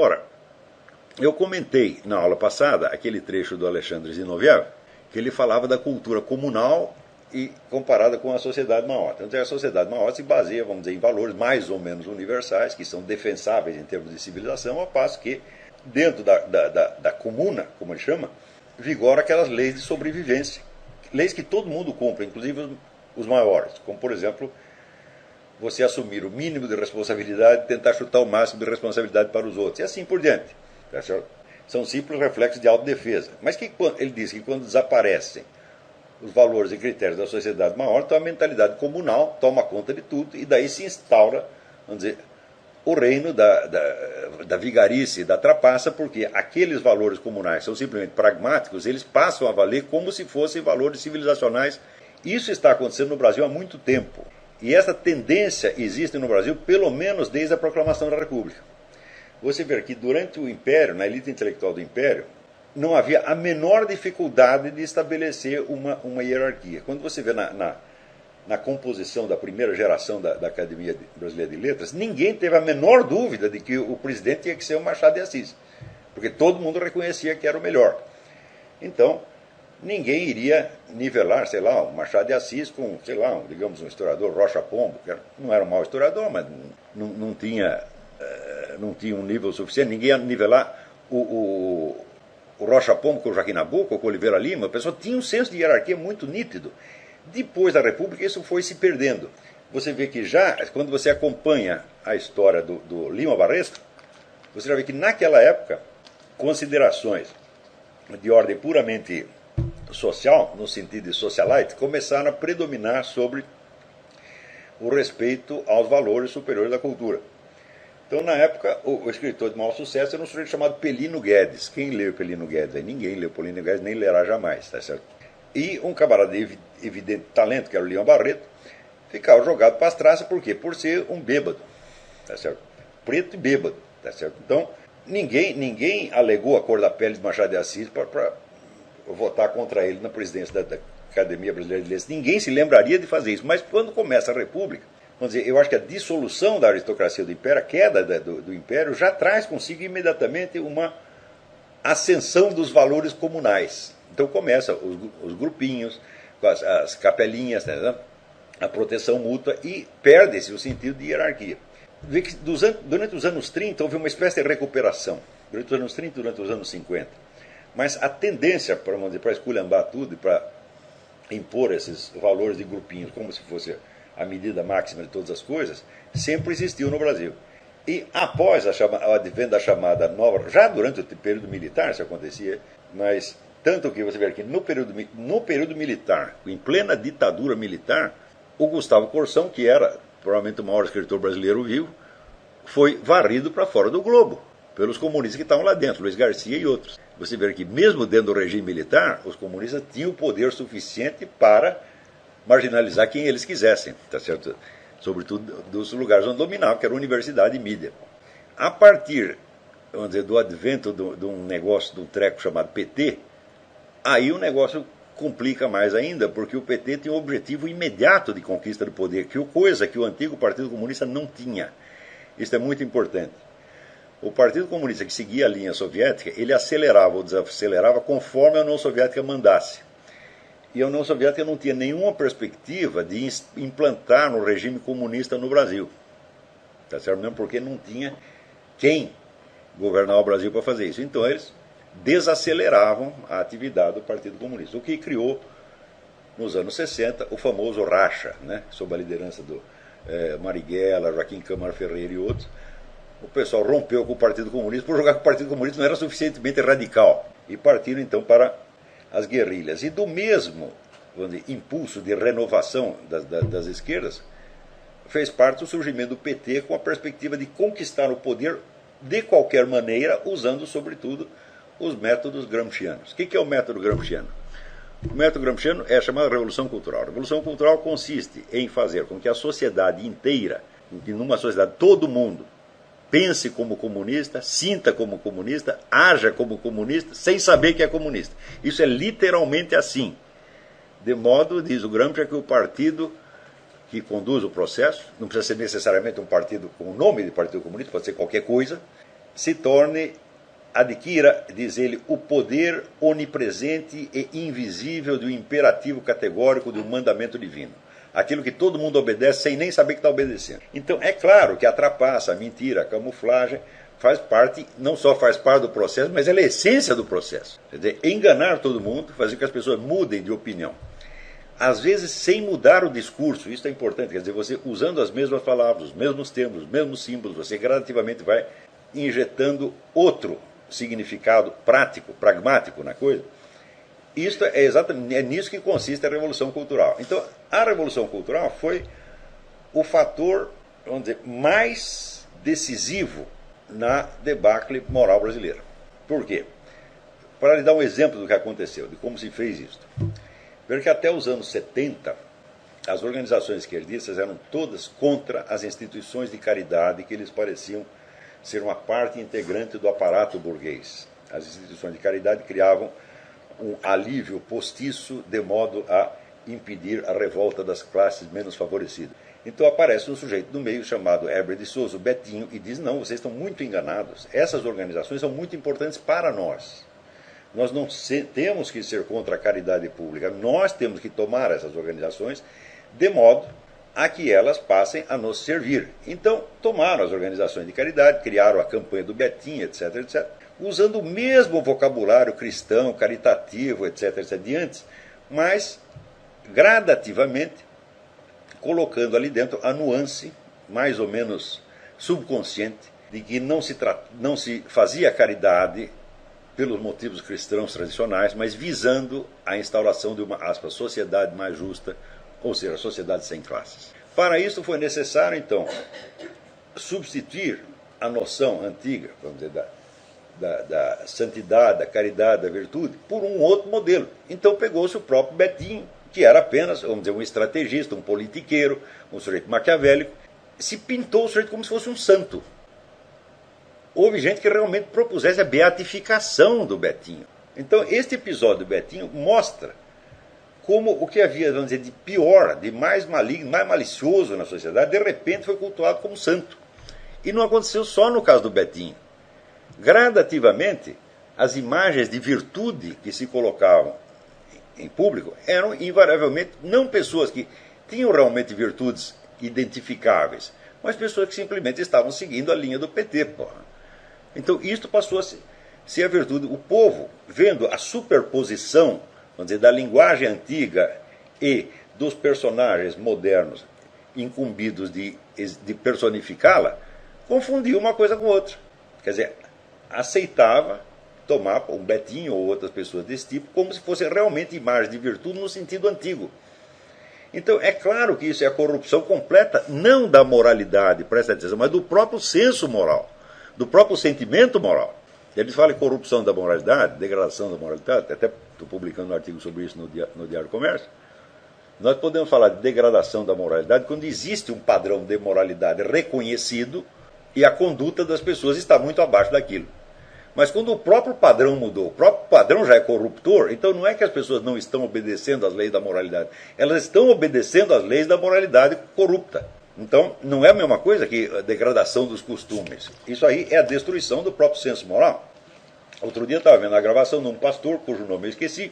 Ora, eu comentei na aula passada aquele trecho do Alexandre Zinoviev, que ele falava da cultura comunal e comparada com a sociedade maótica. Então, a sociedade maótica se baseia, vamos dizer, em valores mais ou menos universais, que são defensáveis em termos de civilização, ao passo que, dentro da comuna, como ele chama, vigora aquelas leis de sobrevivência. Leis que todo mundo cumpre, inclusive os maiores, como, por exemplo, você assumir o mínimo de responsabilidade e tentar chutar o máximo de responsabilidade para os outros, e assim por diante. São simples reflexos de autodefesa. Mas ele diz que quando desaparecem os valores e critérios da sociedade maior, então a mentalidade comunal toma conta de tudo e daí se instaura, vamos dizer, o reino da vigarice e da trapaça, porque aqueles valores comunais são simplesmente pragmáticos, eles passam a valer como se fossem valores civilizacionais. Isso está acontecendo no Brasil há muito tempo. E essa tendência existe no Brasil pelo menos desde a proclamação da República. Você vê que durante o Império, na elite intelectual do Império, não havia a menor dificuldade de estabelecer uma hierarquia. Quando você vê na composição da primeira geração da Academia Brasileira de Letras, ninguém teve a menor dúvida de que o presidente tinha que ser o Machado de Assis, porque todo mundo reconhecia que era o melhor. Então, ninguém iria nivelar, sei lá, o Machado de Assis com, sei lá, digamos, um historiador Rocha Pombo, que não era um mau historiador, mas não tinha um nível suficiente. Ninguém ia nivelar o Rocha Pombo com o Joaquim Nabuco, ou com o Oliveira Lima. A pessoa tinha um senso de hierarquia muito nítido. Depois da República, isso foi se perdendo. Você vê que já, quando você acompanha a história do Lima Barreto, você já vê que naquela época, considerações de ordem puramente social, no sentido de socialite, começaram a predominar sobre o respeito aos valores superiores da cultura. Então, na época, o escritor de maior sucesso era um sujeito chamado Pelino Guedes. Quem leu Pelino Guedes? Ninguém leu Pelino Guedes, nem lerá jamais, tá certo? E um camarada de evidente talento, que era o Lima Barreto, ficava jogado para as traças, por quê? Por ser um bêbado, tá certo? Preto e bêbado, tá certo? Então, ninguém alegou a cor da pele de Machado de Assis para votar contra ele na presidência da Academia Brasileira de Letras. Ninguém se lembraria de fazer isso, mas quando começa a República, vamos dizer, eu acho que a dissolução da aristocracia do Império, a queda do Império, já traz consigo imediatamente uma ascensão dos valores comunais. Então começa os grupinhos, as capelinhas, né, a proteção mútua, e perde-se o sentido de hierarquia. Vê que durante os anos 30 houve uma espécie de recuperação, durante os anos 30 e durante os anos 50. Mas a tendência para esculhambar tudo e para impor esses valores de grupinhos como se fosse a medida máxima de todas as coisas, sempre existiu no Brasil. E após o advento da chamada nova, já durante o período militar isso acontecia, mas tanto que você vê que no período militar, em plena ditadura militar, o Gustavo Corsão, que era provavelmente o maior escritor brasileiro vivo, foi varrido para fora do globo pelos comunistas que estavam lá dentro, Luiz Garcia e outros. Você vê que mesmo dentro do regime militar, os comunistas tinham poder suficiente para marginalizar quem eles quisessem, tá certo? Sobretudo dos lugares onde dominavam, que era universidade e mídia. A partir, vamos dizer, do advento de um negócio, de um treco chamado PT, aí o negócio complica mais ainda, porque o PT tinha um objetivo imediato de conquista do poder, coisa que o antigo Partido Comunista não tinha. Isso é muito importante. O Partido Comunista, que seguia a linha soviética, ele acelerava ou desacelerava conforme a União Soviética mandasse. E a União Soviética não tinha nenhuma perspectiva de implantar um regime comunista no Brasil. Tá certo? Mesmo porque não tinha quem governar o Brasil para fazer isso. Então eles desaceleravam a atividade do Partido Comunista, o que criou, nos anos 60, o famoso racha, né? Sob a liderança do Marighella, Joaquim Câmara Ferreira e outros. O pessoal rompeu com o Partido Comunista por jogar que o Partido Comunista não era suficientemente radical. E partiram então para as guerrilhas. E do mesmo, vamos dizer, impulso de renovação das esquerdas, fez parte o surgimento do PT com a perspectiva de conquistar o poder de qualquer maneira, usando sobretudo os métodos gramscianos. O que é o método gramsciano? O método gramsciano é chamado Revolução Cultural. A Revolução Cultural consiste em fazer com que a sociedade inteira, que numa sociedade todo mundo pense como comunista, sinta como comunista, haja como comunista, sem saber que é comunista. Isso é literalmente assim. De modo, diz o Gramsci, que o partido que conduz o processo, não precisa ser necessariamente um partido com o nome de Partido Comunista, pode ser qualquer coisa, se torne, adquira, diz ele, o poder onipresente e invisível de um imperativo categórico de um mandamento divino. Aquilo que todo mundo obedece sem nem saber que está obedecendo. Então é claro que a trapaça, a mentira, a camuflagem faz parte, não só faz parte do processo, mas ela é a essência do processo. Quer dizer, enganar todo mundo, fazer com que as pessoas mudem de opinião. Às vezes sem mudar o discurso, isso é importante, quer dizer, você usando as mesmas palavras, os mesmos termos, os mesmos símbolos, você gradativamente vai injetando outro significado prático, pragmático na coisa. Isto é exatamente nisso que consiste a Revolução Cultural. Então, a Revolução Cultural foi o fator, vamos dizer, mais decisivo na debacle moral brasileira. Por quê? Para lhe dar um exemplo do que aconteceu, de como se fez isso. Veja que até os anos 70, as organizações esquerdistas eram todas contra as instituições de caridade que eles pareciam ser uma parte integrante do aparato burguês. As instituições de caridade criavam um alívio postiço de modo a impedir a revolta das classes menos favorecidas. Então aparece um sujeito no meio chamado Heber de Souza, o Betinho, e diz, não, vocês estão muito enganados, essas organizações são muito importantes para nós. Nós não temos que ser contra a caridade pública, nós temos que tomar essas organizações de modo a que elas passem a nos servir. Então tomaram as organizações de caridade, criaram a campanha do Betinho, etc., etc., usando o mesmo vocabulário cristão, caritativo, etc., etc., de antes, mas gradativamente colocando ali dentro a nuance, mais ou menos subconsciente, de que não se fazia caridade pelos motivos cristãos tradicionais, mas visando a instauração de uma, aspas, sociedade mais justa, ou seja, a sociedade sem classes. Para isso foi necessário, então, substituir a noção antiga, vamos dizer, da santidade, da caridade, da virtude, por um outro modelo. Então pegou-se o próprio Betinho, que era apenas, vamos dizer, um estrategista, um politiqueiro, um sujeito maquiavélico, se pintou o sujeito como se fosse um santo. Houve gente que realmente propusesse a beatificação do Betinho. Então este episódio do Betinho mostra como o que havia, vamos dizer, de pior, de mais maligno, mais malicioso na sociedade, de repente foi cultuado como santo. E não aconteceu só no caso do Betinho. Gradativamente, as imagens de virtude que se colocavam em público eram invariavelmente não pessoas que tinham realmente virtudes identificáveis, mas pessoas que simplesmente estavam seguindo a linha do PT. Porra. Então isto passou a ser a virtude. O povo, vendo a superposição, vamos dizer, da linguagem antiga e dos personagens modernos incumbidos de personificá-la, confundiu uma coisa com outra. Quer dizer, aceitava tomar um Betinho ou outras pessoas desse tipo como se fosse realmente imagem de virtude no sentido antigo. Então é claro que isso é a corrupção completa, não da moralidade, presta atenção, mas do próprio senso moral, do próprio sentimento moral. Eles falam em corrupção da moralidade, degradação da moralidade, até estou publicando um artigo sobre isso no Diário do Comércio. Nós podemos falar de degradação da moralidade quando existe um padrão de moralidade reconhecido e a conduta das pessoas está muito abaixo daquilo. Mas quando o próprio padrão mudou, o próprio padrão já é corruptor, então não é que as pessoas não estão obedecendo às leis da moralidade, elas estão obedecendo às leis da moralidade corrupta. Então não é a mesma coisa que a degradação dos costumes. Isso aí é a destruição do próprio senso moral. Outro dia eu estava vendo a gravação de um pastor, cujo nome eu esqueci,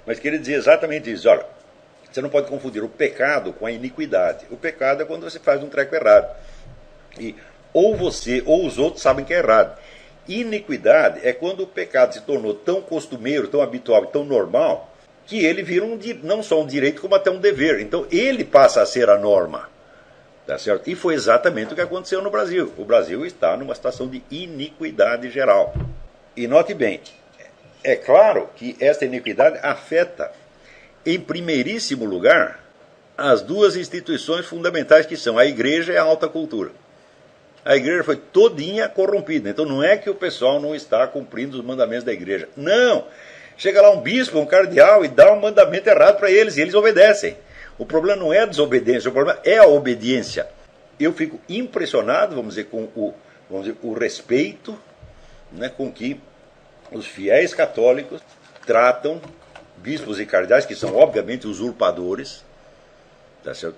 mas que ele dizia exatamente isso. Olha, você não pode confundir o pecado com a iniquidade. O pecado é quando você faz um treco errado. E ou você ou os outros sabem que é errado. Iniquidade é quando o pecado se tornou tão costumeiro, tão habitual e tão normal, que ele vira não só um direito, como até um dever. Então ele passa a ser a norma. Tá certo? E foi exatamente o que aconteceu no Brasil. O Brasil está numa situação de iniquidade geral. E note bem, é claro que esta iniquidade afeta, em primeiríssimo lugar, as duas instituições fundamentais que são a igreja e a alta cultura. A igreja foi todinha corrompida. Então não é que o pessoal não está cumprindo os mandamentos da igreja. Não! Chega lá um bispo, um cardeal e dá um mandamento errado para eles e eles obedecem. O problema não é a desobediência, o problema é a obediência. Eu fico impressionado, vamos dizer, com o respeito, né, com que os fiéis católicos tratam bispos e cardeais, que são obviamente usurpadores, tá certo?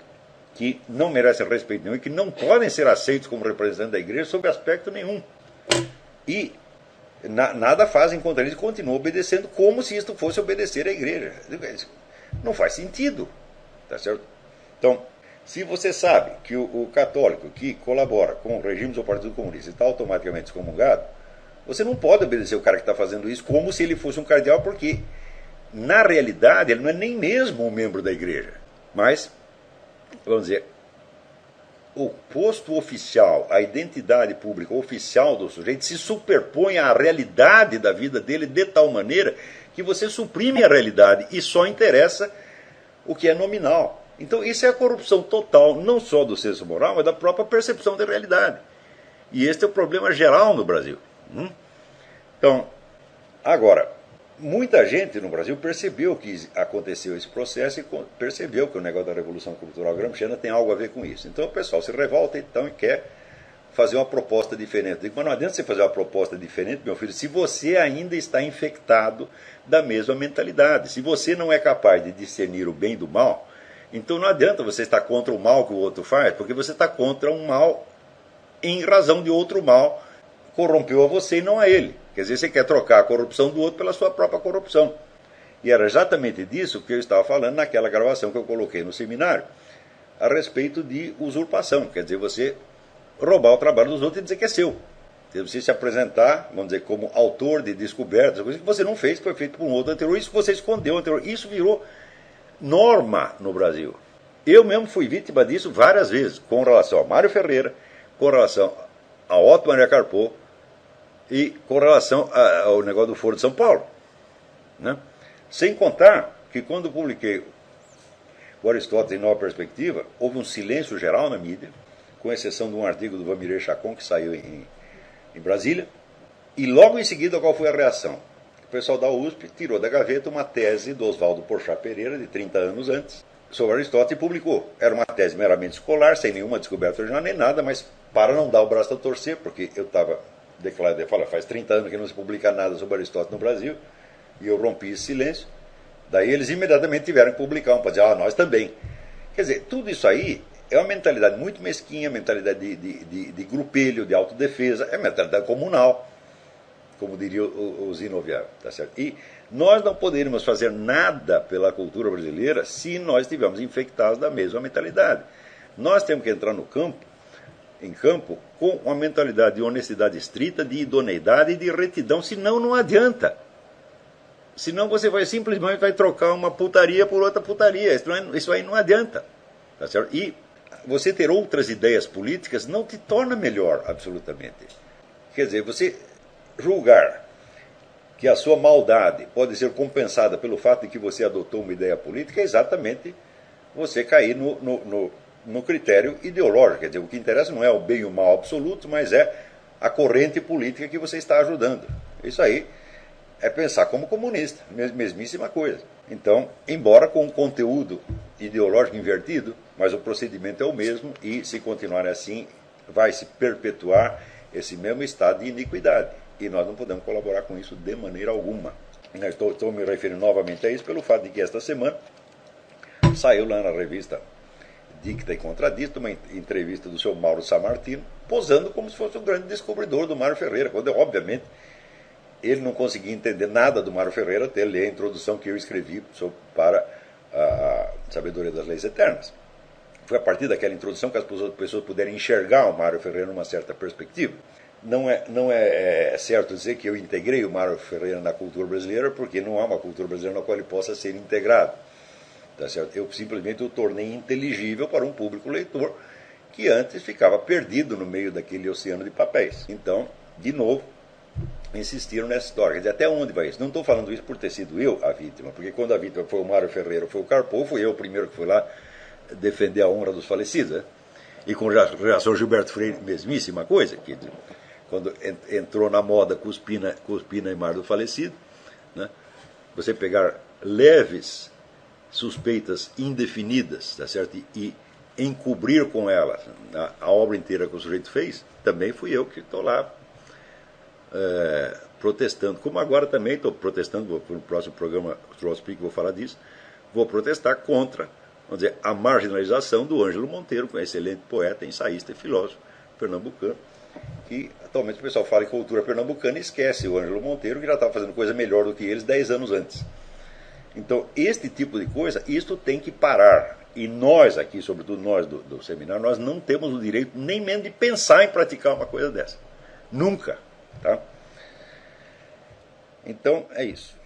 Que não merecem respeito nenhum e que não podem ser aceitos como representantes da igreja sob aspecto nenhum. E nada fazem contra eles, continuam obedecendo como se isto fosse obedecer à igreja. Não faz sentido. Tá certo? Então, se você sabe que o católico que colabora com regimes do Partido Comunista está automaticamente excomungado, você não pode obedecer o cara que está fazendo isso como se ele fosse um cardeal, porque, na realidade, ele não é nem mesmo um membro da igreja. Mas, vamos dizer, o posto oficial, a identidade pública oficial do sujeito se superpõe à realidade da vida dele de tal maneira que você suprime a realidade e só interessa o que é nominal. Então isso é a corrupção total, não só do senso moral, mas da própria percepção da realidade. E este é o problema geral no Brasil. Então, agora, muita gente no Brasil percebeu que aconteceu esse processo e percebeu que o negócio da Revolução Cultural Gramsciana tem algo a ver com isso. Então o pessoal se revolta então, e quer fazer uma proposta diferente. Eu digo, mas não adianta você fazer uma proposta diferente, meu filho, se você ainda está infectado da mesma mentalidade. Se você não é capaz de discernir o bem do mal, então não adianta você estar contra o mal que o outro faz, porque você está contra um mal em razão de outro mal corrompeu a você e não a ele. Quer dizer, você quer trocar a corrupção do outro pela sua própria corrupção. E era exatamente disso que eu estava falando naquela gravação que eu coloquei no seminário, a respeito de usurpação. Quer dizer, você roubar o trabalho dos outros e dizer que é seu. Você se apresentar, vamos dizer, como autor de descobertas, coisas que você não fez, que foi feito por um outro anterior, isso que você escondeu anterior. Isso virou norma no Brasil. Eu mesmo fui vítima disso várias vezes, com relação a Mário Ferreira, com relação a Otto Maria Carpo e com relação ao negócio do Foro de São Paulo. Né? Sem contar que quando eu publiquei o Aristóteles em Nova Perspectiva, houve um silêncio geral na mídia, com exceção de um artigo do Vamiré Chacon, que saiu em Brasília, e logo em seguida qual foi a reação? O pessoal da USP tirou da gaveta uma tese do Oswaldo Porchat Pereira, de 30 anos antes, sobre Aristóteles, e publicou. Era uma tese meramente escolar, sem nenhuma descoberta original nem nada, mas para não dar o braço a torcer, porque eu estava declarado, faz 30 anos que não se publica nada sobre Aristóteles no Brasil, e eu rompi esse silêncio. Daí eles imediatamente tiveram que publicar para dizer, nós também. Quer dizer, tudo isso aí é uma mentalidade muito mesquinha, mentalidade de grupelho, de autodefesa, é mentalidade comunal, como diria o Zinoviev, tá certo? E nós não poderíamos fazer nada pela cultura brasileira se nós estivermos infectados da mesma mentalidade. Nós temos que entrar em campo com uma mentalidade de honestidade estrita, de idoneidade e de retidão, senão não adianta. Senão você vai simplesmente trocar uma putaria por outra putaria. Isso aí não adianta. Tá certo? E você ter outras ideias políticas não te torna melhor, absolutamente. Quer dizer, você julgar que a sua maldade pode ser compensada pelo fato de que você adotou uma ideia política é exatamente você cair no critério ideológico. Quer dizer, o que interessa não é o bem e o mal absoluto, mas é a corrente política que você está ajudando. Isso aí é pensar como comunista, mesmíssima coisa. Então, embora com um conteúdo ideológico invertido, mas o procedimento é o mesmo e, se continuar assim, vai se perpetuar esse mesmo estado de iniquidade. E nós não podemos colaborar com isso de maneira alguma. Estou me referindo novamente a isso pelo fato de que esta semana saiu lá na revista Dicta e Contradicta uma entrevista do seu Mauro Sammartino, posando como se fosse o grande descobridor do Mário Ferreira, quando, obviamente, ele não conseguia entender nada do Mário Ferreira até ler a introdução que eu escrevi para a Sabedoria das Leis Eternas. Foi a partir daquela introdução que as pessoas puderam enxergar o Mário Ferreira numa certa perspectiva. Não é certo dizer que eu integrei o Mário Ferreira na cultura brasileira, porque não há uma cultura brasileira na qual ele possa ser integrado. Tá certo? Eu simplesmente o tornei inteligível para um público leitor que antes ficava perdido no meio daquele oceano de papéis. Então, de novo, insistiram nessa história. Quer dizer, até onde vai isso? Não estou falando isso por ter sido eu a vítima, porque quando a vítima foi o Mário Ferreira ou foi o Carpo, fui eu o primeiro que fui lá defender a honra dos falecidos. Né? E com relação ao Gilberto Freire, mesmíssima coisa, que quando entrou na moda Cuspina e Mar do Falecido, né? Você pegar leves suspeitas indefinidas, tá certo? E encobrir com elas a obra inteira que o sujeito fez, também fui eu que estou lá protestando. Como agora também estou protestando, no próximo programa Troll Speak vou falar disso, vou protestar contra, vamos dizer, a marginalização do Ângelo Monteiro, que é um excelente poeta, ensaísta e filósofo pernambucano, que atualmente o pessoal fala em cultura pernambucana e esquece o Ângelo Monteiro, que já estava fazendo coisa melhor do que eles 10 anos antes. Então, este tipo de coisa, isto tem que parar. E nós aqui, sobretudo nós do seminário, nós não temos o direito nem mesmo de pensar em praticar uma coisa dessa. Nunca. Tá? Então, é isso.